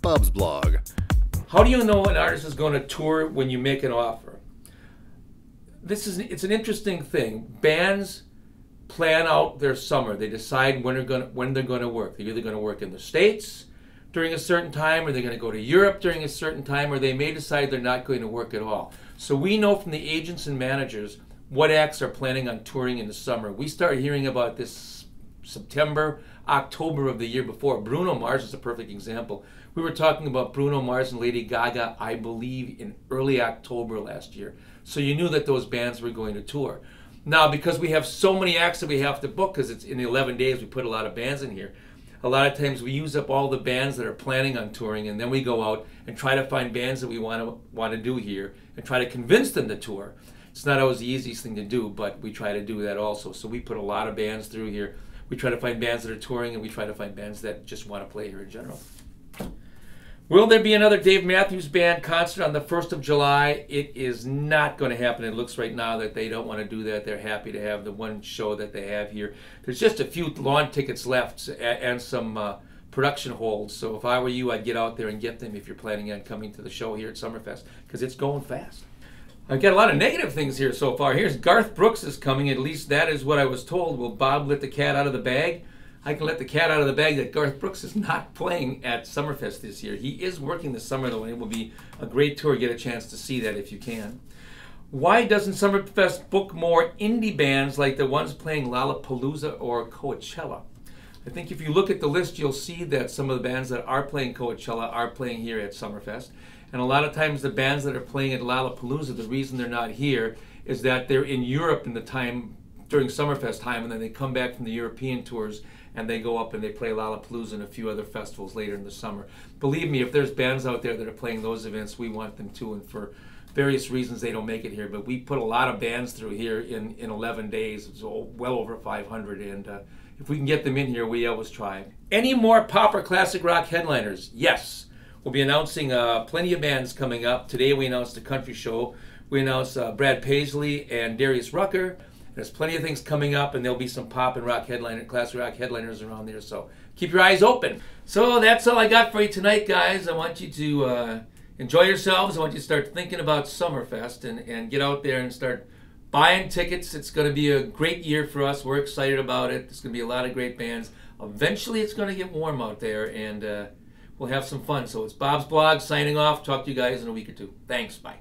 Bob's blog. How do you know an artist is going to tour when you make an offer? It's an interesting thing. Bands plan out their summer. They decide when they're going to work. They're either going to work in the States during a certain time, or they're going to go to Europe during a certain time, or they may decide they're not going to work at all. So we know from the agents and managers what acts are planning on touring in the summer. We start hearing about this September, October of the year before. Bruno Mars is a perfect example. We were talking about Bruno Mars and Lady Gaga, I believe, in early October last year. So you knew that those bands were going to tour. Now, because we have so many acts that we have to book, because it's in 11 days, we put a lot of bands in here. A lot of times we use up all the bands that are planning on touring, and then we go out and try to find bands that we want to do here and try to convince them to tour. It's not always the easiest thing to do, but we try to do that also. So we put a lot of bands through here. We try to find bands that are touring, and we try to find bands that just want to play here in general. Will there be another Dave Matthews Band concert on the 1st of July? It is not going to happen. It looks right now that they don't want to do that. They're happy to have the one show that they have here. There's just a few lawn tickets left and some production holds. So if I were you, I'd get out there and get them if you're planning on coming to the show here at Summerfest, because it's going fast. I've got a lot of negative things here so far. Here's Garth Brooks is coming. At least that is what I was told. Will Bob let the cat out of the bag? I can let the cat out of the bag that Garth Brooks is not playing at Summerfest this year. He is working this summer, though, and it will be a great tour. Get a chance to see that if you can. Why doesn't Summerfest book more indie bands like the ones playing Lollapalooza or Coachella? I think if you look at the list, you'll see that some of the bands that are playing Coachella are playing here at Summerfest. And a lot of times the bands that are playing at Lollapalooza, the reason they're not here is that they're in Europe in the time during Summerfest time, and then they come back from the European tours and they go up and they play Lollapalooza and a few other festivals later in the summer. Believe me, if there's bands out there that are playing those events, we want them to, and for various reasons they don't make it here. But we put a lot of bands through here in 11 days. It's well over 500, and if we can get them in here, we always try. Any more pop or classic rock headliners? Yes. We'll be announcing plenty of bands coming up. Today we announced a country show. We announced Brad Paisley and Darius Rucker. There's plenty of things coming up, and there'll be some pop and rock classic rock headliners around there, so keep your eyes open. So that's all I got for you tonight, guys. I want you to enjoy yourselves. I want you to start thinking about Summerfest and get out there and start buying tickets. It's going to be a great year for us. We're excited about it. There's going to be a lot of great bands. Eventually, it's going to get warm out there, and we'll have some fun. So it's Bob's Blog signing off. Talk to you guys in a week or two. Thanks. Bye.